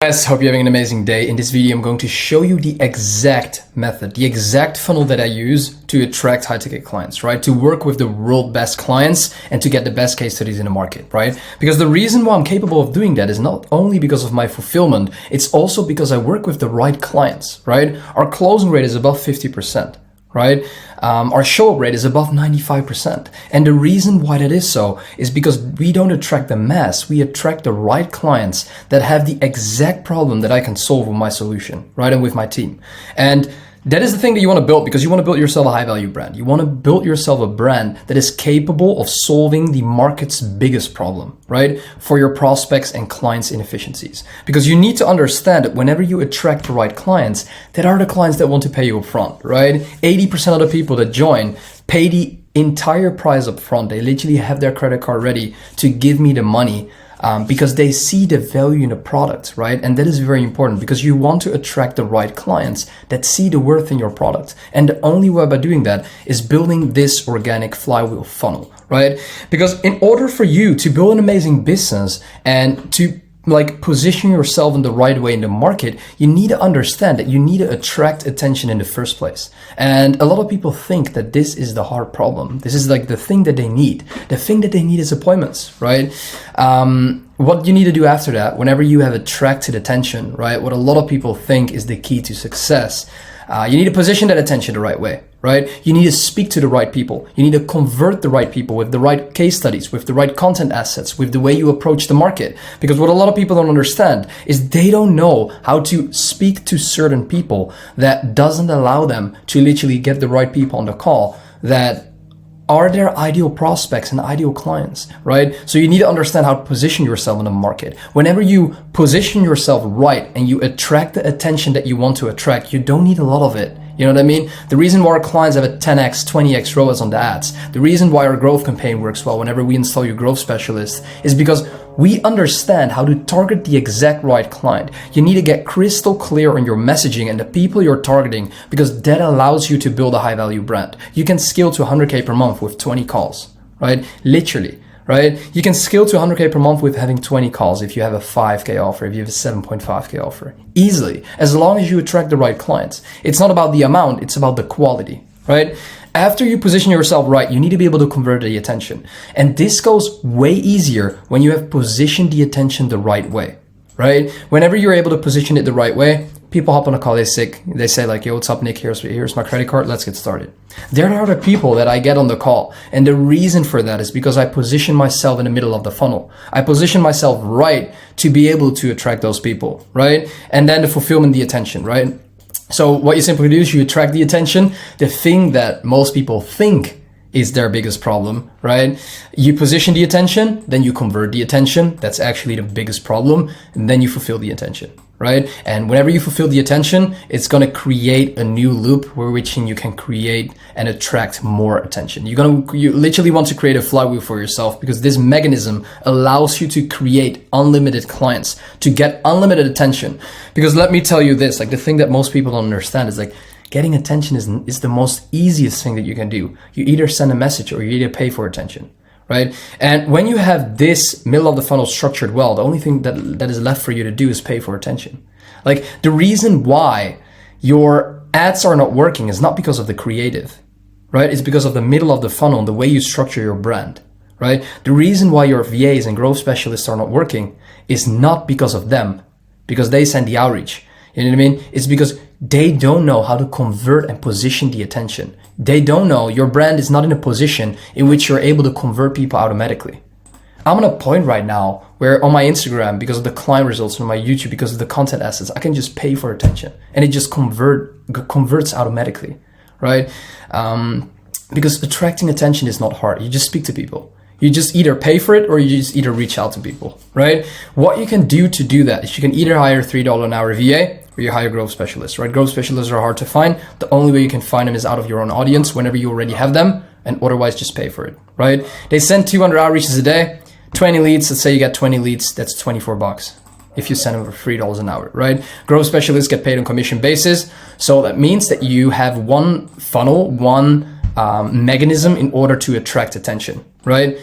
Guys, hope you're having an amazing day. In this video, I'm going to show you the exact method, the exact funnel that I use to attract high-ticket clients, right? To work with the world best clients and to get the best case studies in the market, right? Because the reason why I'm capable of doing that is not only because of my fulfillment, it's also because I work with the right clients, right? Our closing rate is above 50%. Right? Our show up rate is above 95%. And the reason why that is so is because we don't attract the mass. We attract the right clients that have the exact problem that I can solve with my solution, right? And with my team. And that is the thing that you want to build, because you want to build yourself a high value brand. You want to build yourself a brand that is capable of solving the market's biggest problem, right? For your prospects and clients' inefficiencies. Because you need to understand that whenever you attract the right clients, that are the clients that want to pay you up front, right? 80% of the people that join pay the entire price up front. They literally have their credit card ready to give me the money. Because they see the value in the product, right? And that is very important because you want to attract the right clients that see the worth in your product. And the only way by doing that is building this organic flywheel funnel, right? Because in order for you to build an amazing business and to position yourself in the right way in the market, you need to understand that you need to attract attention in the first place. And a lot of people think that this is the hard problem. This is like the thing that they need. The thing that they need is appointments, right? What you need to do after that, whenever you have attracted attention, right? What a lot of people think is the key to success. You need to position that attention the right way, right? You need to speak to the right people. You need to convert the right people with the right case studies, with the right content assets, with the way you approach the market. Because what a lot of people don't understand is they don't know how to speak to certain people that doesn't allow them to literally get the right people on the call that are their ideal prospects and ideal clients, right? So you need to understand how to position yourself in the market. Whenever you position yourself right and you attract the attention that you want to attract, you don't need a lot of it. You know what I mean? The reason why our clients have a 10x, 20x ROAS on the ads, the reason why our growth campaign works well whenever we install your growth specialist is because we understand how to target the exact right client. You need to get crystal clear on your messaging and the people you're targeting, because that allows you to build a high value brand. You can scale to 100K per month with 20 calls, right? Literally, right? You can scale to 100K per month with having 20 calls if you have a 5K offer, if you have a 7.5K offer. Easily, as long as you attract the right clients. It's not about the amount, it's about the quality, right? After you position yourself right, you need to be able to convert the attention. And this goes way easier when you have positioned the attention the right way, right? Whenever you're able to position it the right way, people hop on a call, they say like, yo, what's up, Nick? Here's my credit card. Let's get started. There are the people that I get on the call. And the reason for that is because I position myself in the middle of the funnel. I position myself right to be able to attract those people, right? And then the fulfillment, the attention, right? So what you simply do is you attract the attention, the thing that most people think is their biggest problem, right? You position the attention, then you convert the attention. That's actually the biggest problem. And then you fulfill the attention, right? And whenever you fulfill the attention, it's going to create a new loop where which you can create and attract more attention. You literally want to create a flywheel for yourself, because this mechanism allows you to create unlimited clients, to get unlimited attention. Because let me tell you this, like the thing that most people don't understand is like, getting attention is the most easiest thing that you can do. You either send a message or you either pay for attention, right? And when you have this middle of the funnel structured well, the only thing that is left for you to do is pay for attention. Like the reason why your ads are not working is not because of the creative, right? It's because of the middle of the funnel and the way you structure your brand, right? The reason why your VAs and growth specialists are not working is not because of them, because they send the outreach. You know what I mean? It's because they don't know how to convert and position the attention. They don't know, your brand is not in a position in which you're able to convert people automatically. I'm on a point right now where on my Instagram, because of the client results, on my YouTube, because of the content assets, I can just pay for attention and it just converts automatically, right? Because attracting attention is not hard. You just speak to people. You just either pay for it or you just either reach out to people, right? What you can do to do that is you can either hire a $3 an hour VA or you hire growth specialists, right? Growth specialists are hard to find. The only way you can find them is out of your own audience whenever you already have them, and otherwise just pay for it, right? They send 200 outreaches a day, 20 leads. Let's say you get 20 leads, that's $24 if you send them for $3 an hour, right? Growth specialists get paid on commission basis. So that means that you have one funnel, one mechanism in order to attract attention, right?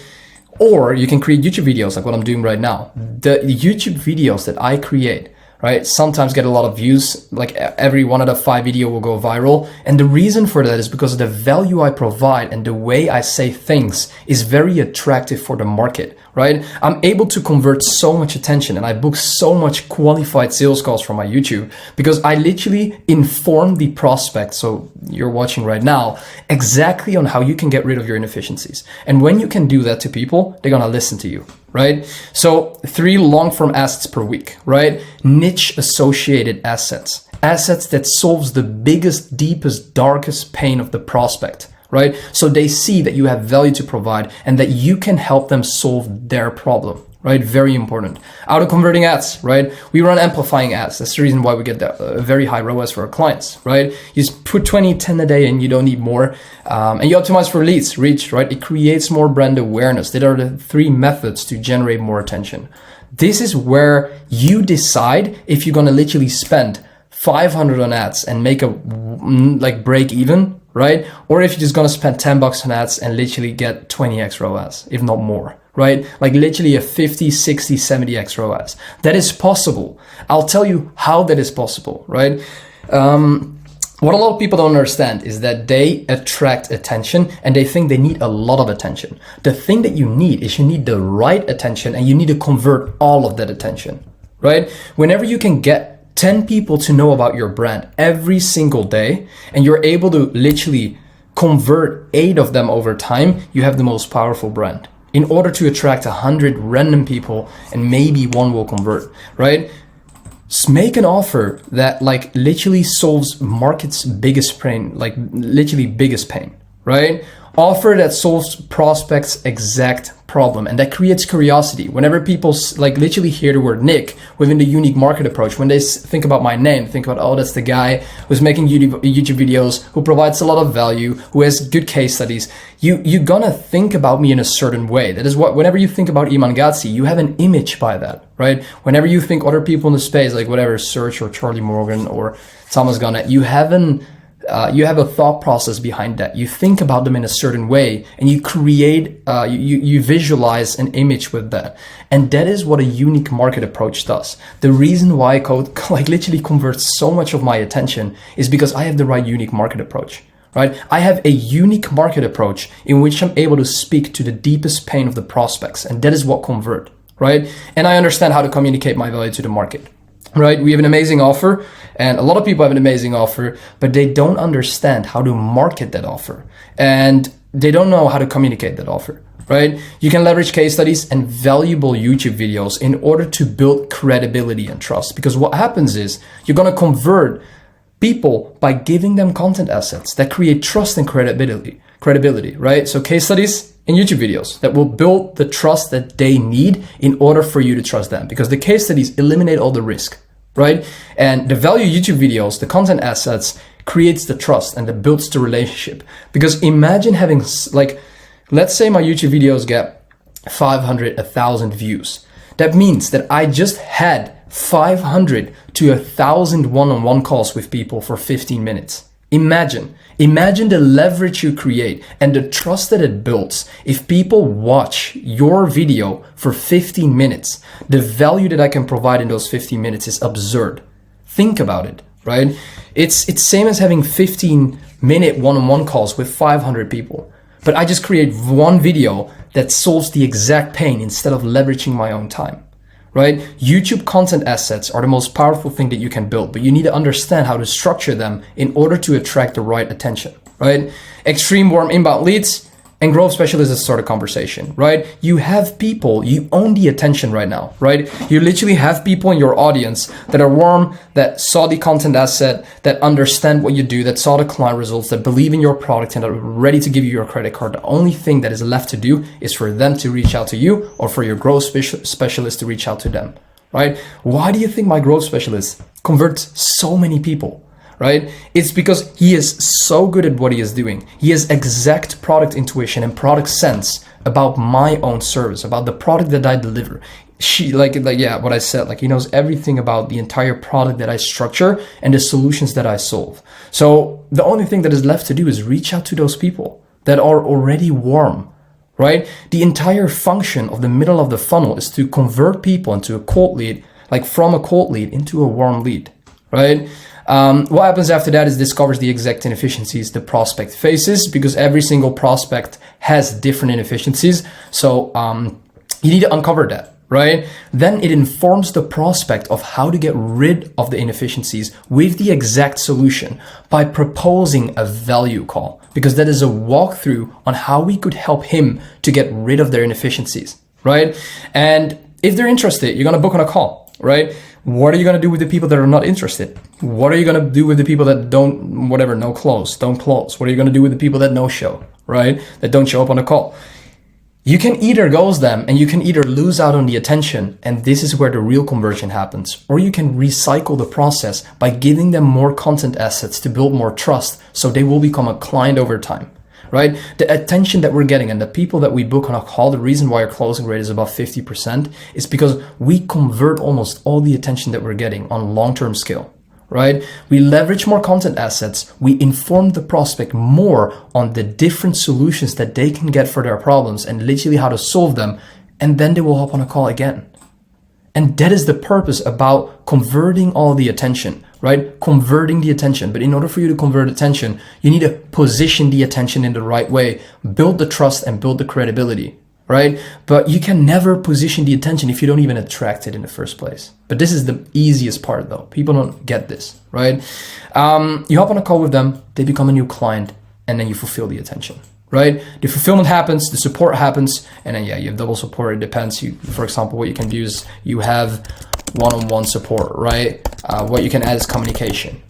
Or you can create YouTube videos like what I'm doing right now. The YouTube videos that I create right? Sometimes get a lot of views, like every one out of 5 video will go viral. And the reason for that is because the value I provide and the way I say things is very attractive for the market, right? I'm able to convert so much attention and I book so much qualified sales calls from my YouTube because I literally inform the prospect, so you're watching right now, exactly on how you can get rid of your inefficiencies. And when you can do that to people, they're gonna listen to you, right? So 3 long-form assets per week, right? Niche associated assets. Assets that solves the biggest, deepest, darkest pain of the prospect, right? So they see that you have value to provide and that you can help them solve their problem, right? Very important. Auto converting ads, right? We run amplifying ads. That's the reason why we get that very high ROAS for our clients, right? You just put 20, 10 a day and you don't need more. And you optimize for leads, reach, right? It creates more brand awareness. These are the 3 methods to generate more attention. This is where you decide if you're going to literally spend 500 on ads and make a like break even, right? Or if you're just going to spend $10 on ads and literally get 20x ROAS, if not more, right? Like literally a 50, 60, 70x ROAS. That is possible. I'll tell you how that is possible, right? What a lot of people don't understand is that they attract attention and they think they need a lot of attention. The thing that you need is you need the right attention and you need to convert all of that attention, right? Whenever you can get 10 people to know about your brand every single day and you're able to literally convert 8 of them over time, you have the most powerful brand. In order to attract 100 random people and maybe 1 will convert, right? Make an offer that like literally solves market's biggest pain, like literally biggest pain, right? Offer that solves prospects' exact problem and that creates curiosity. Whenever people like literally hear the word Nik within the unique market approach, when they think about my name, think about, oh, that's the guy who's making YouTube videos, who provides a lot of value, who has good case studies. You're gonna think about me in a certain way. That is what, whenever you think about Iman Gadzhi, you have an image by that, right? Whenever you think other people in the space, like whatever, Serge or Charlie Morgan or Thomas Garnett, you have a thought process behind that. You think about them in a certain way and you create, you visualize an image with that. And that is what a unique market approach does. The reason why code like literally converts so much of my attention is because I have the right unique market approach, right? I have a unique market approach in which I'm able to speak to the deepest pain of the prospects. And that is what convert, right? And I understand how to communicate my value to the market. Right? We have an amazing offer and a lot of people have an amazing offer, but they don't understand how to market that offer and they don't know how to communicate that offer, right? You can leverage case studies and valuable YouTube videos in order to build credibility and trust, because what happens is you're going to convert people by giving them content assets that create trust and credibility, right? So case studies and YouTube videos that will build the trust that they need in order for you to trust them, because the case studies eliminate all the risk, right? And the value YouTube videos, the content assets, creates the trust and that builds the relationship. Because imagine having, like, let's say my YouTube videos get 500, 1,000 views. That means that I just had 500 to 1,000 one-on-one calls with people for 15 minutes. Imagine the leverage you create and the trust that it builds. If people watch your video for 15 minutes, the value that I can provide in those 15 minutes is absurd. Think about it, right? It's same as having 15-minute one-on-one calls with 500 people. But I just create one video that solves the exact pain instead of leveraging my own time. Right? YouTube content assets are the most powerful thing that you can build, but you need to understand how to structure them in order to attract the right attention, right? Extreme warm inbound leads and growth specialists that start a conversation, right? You have people, you own the attention right now, right? You literally have people in your audience that are warm, that saw the content asset, that understand what you do, that saw the client results, that believe in your product and are ready to give you your credit card. The only thing that is left to do is for them to reach out to you or for your growth specialist to reach out to them, right? Why do you think my growth specialist converts so many people? Right? It's because he is so good at what he is doing. He has exact product intuition and product sense about my own service, about the product that I deliver. What I said, like he knows everything about the entire product that I structure and the solutions that I solve. So the only thing that is left to do is reach out to those people that are already warm, right? The entire function of the middle of the funnel is to convert people into a cold lead, like from a cold lead into a warm lead, right? What happens after that is discovers the exact inefficiencies the prospect faces, because every single prospect has different inefficiencies. So you need to uncover that, right? Then it informs the prospect of how to get rid of the inefficiencies with the exact solution by proposing a value call, because that is a walkthrough on how we could help him to get rid of their inefficiencies, right? And if they're interested, you're going to book on a call, right? What are you going to do with the people that are not interested? What are you going to do with the people that don't, whatever, don't close? What are you going to do with the people that no show, right? That don't show up on a call? You can either ghost them and you can either lose out on the attention, and this is where the real conversion happens, or you can recycle the process by giving them more content assets to build more trust so they will become a client over time, right? The attention that we're getting and the people that we book on a call, the reason why our closing rate is above 50% is because we convert almost all the attention that we're getting on long-term scale. Right? We leverage more content assets. We inform the prospect more on the different solutions that they can get for their problems and literally how to solve them. And then they will hop on a call again. And that is the purpose about converting all the attention, right? Converting the attention. But in order for you to convert attention, you need to position the attention in the right way, build the trust and build the credibility, right? But you can never position the attention if you don't even attract it in the first place. But this is the easiest part though. People don't get this, right? You hop on a call with them, they become a new client, and then you fulfill the attention, right? The fulfillment happens, the support happens, and then yeah, you have double support. It depends. For example, what you can do is you have one-on-one support, right? What you can add is communication,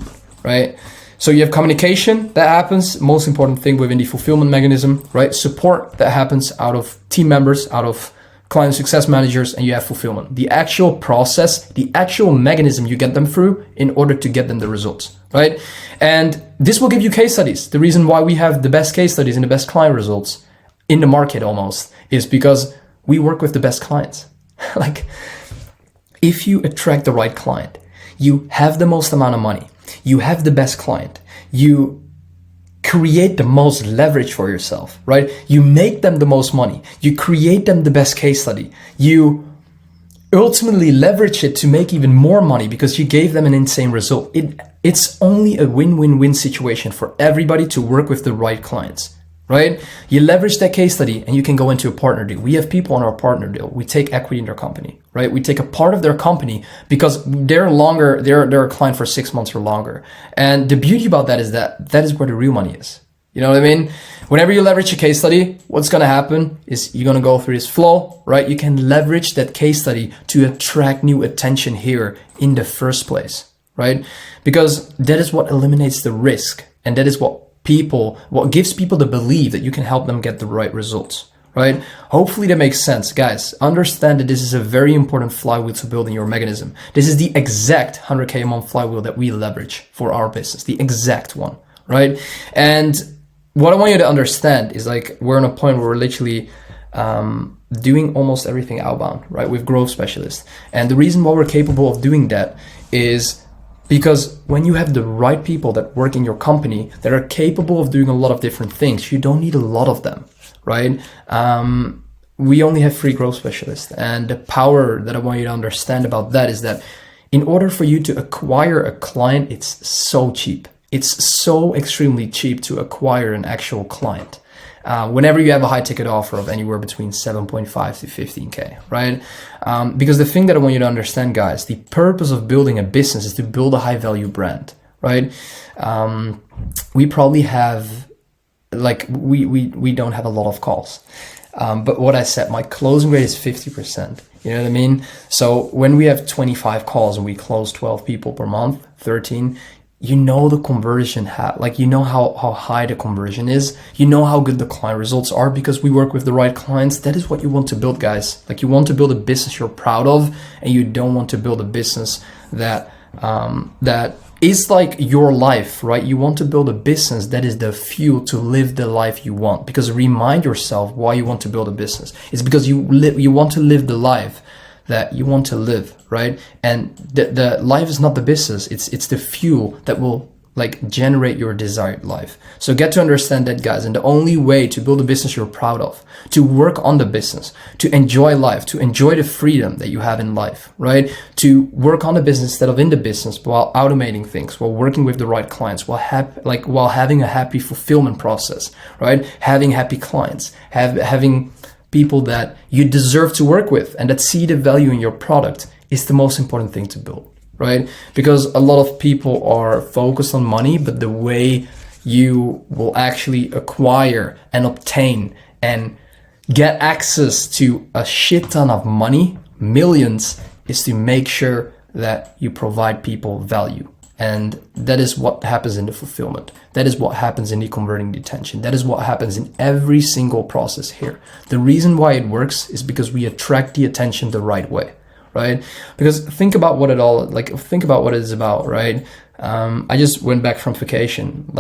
right? So you have communication that happens, most important thing within the fulfillment mechanism, right? Support that happens out of team members, out of client success managers, and you have fulfillment. The actual process, the actual mechanism you get them through in order to get them the results, right? And this will give you case studies. The reason why we have the best case studies and the best client results in the market almost is because we work with the best clients. Like if you attract the right client, you have the most amount of money, you have the best client, you create the most leverage for yourself, right? You make them the most money, you create them the best case study, you ultimately leverage it to make even more money because you gave them an insane result. It's only a win-win-win situation for everybody to work with the right clients, right? You leverage that case study and you can go into a partner deal. We have people on our partner deal. We take equity in their company, right? We take a part of their company because they're a client for 6 months or longer. And the beauty about that is that is where the real money is. You know what I mean? Whenever you leverage a case study, what's going to happen is you're going to go through this flow, right? You can leverage that case study to attract new attention here in the first place, right? Because that is what eliminates the risk. And that is what gives people the belief that you can help them get the right results, right? Hopefully that makes sense. Guys, understand that this is a very important flywheel to build in your mechanism. This is the exact 100K a month flywheel that we leverage for our business, the exact one, right? And what I want you to understand is like we're on a point where we're literally doing almost everything outbound, right? With growth specialists. And the reason why we're capable of doing that is because when you have the right people that work in your company that are capable of doing a lot of different things, you don't need a lot of them, right? We only have 3 growth specialists. And the power that I want you to understand about that is that in order for you to acquire a client, it's so cheap. It's so extremely cheap to acquire an actual client. Whenever you have a high ticket offer of anywhere between 7.5 to 15K, right? Because the thing that I want you to understand, guys, the purpose of building a business is to build a high value brand, right? We probably have, like, we don't have a lot of calls. But what I said, my closing rate is 50%. You know what I mean? So when we have 25 calls and we close 12 people per month, 13, you know the conversion, you know how high the conversion is. You know how good the client results are because we work with the right clients. That is what you want to build, guys. Like you want to build a business you're proud of, and you don't want to build a business that is like your life, right? You want to build a business that is the fuel to live the life you want. Because remind yourself why you want to build a business. It's because you want to live the life that you want to live, right? And the life is not the business. It's the fuel that will like generate your desired life. So get to understand that, guys. And the only way to build a business you're proud of, to work on the business, to enjoy life, to enjoy the freedom that you have in life, right? To work on the business instead of in the business, while automating things, while working with the right clients, while having a happy fulfillment process, right? Having happy clients, having people that you deserve to work with and that see the value in your product is the most important thing to build. Right? Because a lot of people are focused on money, but the way you will actually acquire and obtain and get access to a shit ton of money, millions, is to make sure that you provide people value. And that is what happens in the fulfillment. That is what happens in the converting the attention. That is what happens in every single process here. The reason why it works is because we attract the attention the right way. Right? Because think about what it is about, right? I just went back from vacation.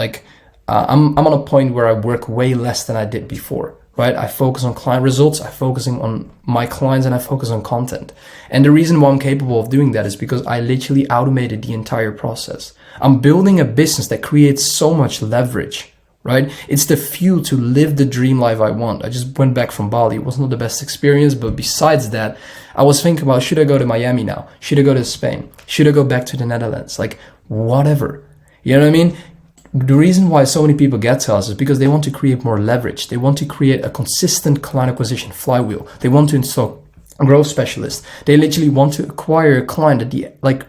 I'm on a point where I work way less than I did before, right? I focus on client results, I'm focusing on my clients, and I focus on content. And the reason why I'm capable of doing that is because I literally automated the entire process. I'm building a business that creates so much leverage, right? It's the fuel to live the dream life I want. I just went back from Bali. It was not the best experience, but besides that, I was thinking about, should I go to Miami now? Should I go to Spain? Should I go back to the Netherlands? Like, whatever. You know what I mean? The reason why so many people get to us is because they want to create more leverage. They want to create a consistent client acquisition flywheel. They want to install a growth specialist. They literally want to acquire a client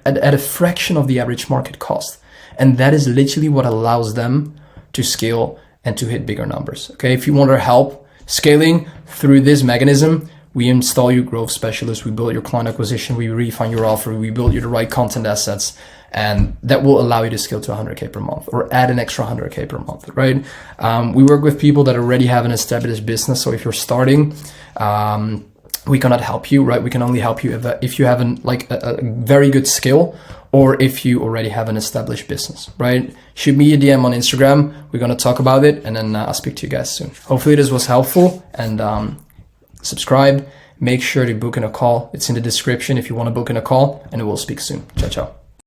at a fraction of the average market cost. And that is literally what allows them to scale and to hit bigger numbers. Okay, if you want our help scaling through this mechanism, we install you growth specialists, we build your client acquisition, we refine your offer, we build you the right content assets, and that will allow you to scale to 100K per month or add an extra 100K per month, right? We work with people that already have an established business. So if you're starting, we cannot help you, right? We can only help you if you have a very good skill, or if you already have an established business, right? Shoot me a DM on Instagram. We're going to talk about it, and then I'll speak to you guys soon. Hopefully this was helpful, and subscribe. Make sure to book in a call. It's in the description if you want to book in a call, and we'll speak soon. Ciao, ciao.